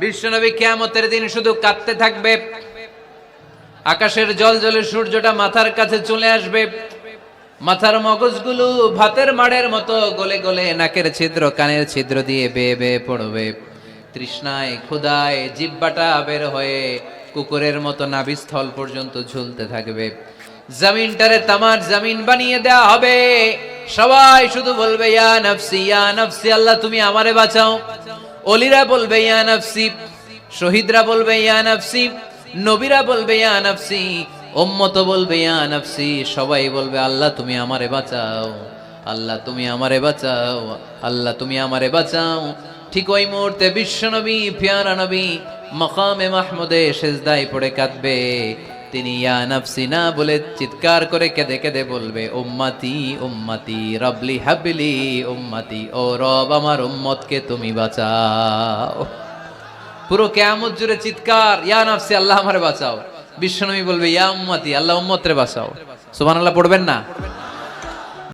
বিশ্বনবী কিয়ামতের দিন শুধু কাঁদতে থাকবে। আকাশের জল জলে সূর্যটা মাথার কাছে চলে আসবে, মাথার মগজগুলো ভাতের মাড়ের মতো গলে গলে নাকের ছিদ্র কানের ছিদ্র দিয়ে বেয়ে বেয়ে পড়বে। তৃষ্ণায় ক্ষুধায় জিহ্বাটা বের হয়ে কুকুরের মতো নাভিস্থল পর্যন্ত ঝুলতে থাকবে। জমিনটারে তামার জমিন বানিয়ে দেওয়া হবে। সবাই শুধু বলবে ইয়া নফসি, আল্লাহ তুমি আমারে বাঁচাও। অলিরা বলবে ইয়া নফসি, শহীদরা বলবে ইয়া নফসি, নবীরা বলবে ইয়া নফসি, উম্মত বলবে ইয়া নফসি। সবাই বলবে আল্লাহ তুমি আমারে বাঁচাও, আল্লাহ তুমি আমারে বাঁচাও, আল্লাহ তুমি আমারে বাঁচাও। ঠিক ওই মুহূর্তে বিশ্বনবী পিয়ারা নবী মাকামে মাহমুদে সেজদায় পড়ে কাঁদবে। তিনি ইয়া নফসি না বলে চিৎকার করে কেঁদে কেঁদে বলবে উম্মতি উম্মতি রবলি হাবলি উম্মতি, ও রব আমার উম্মতকে তুমি বাঁচাও। পুরো কিয়ামত জুড়ে চিৎকার ইয়া নফসি, আল্লাহ আমারে বাঁচাও। বিশ্বনবী বলবে ইয়া উম্মতি, আল্লাহ উম্মতরে বাঁচাও। সুবহানাল্লাহ পড়বেন না?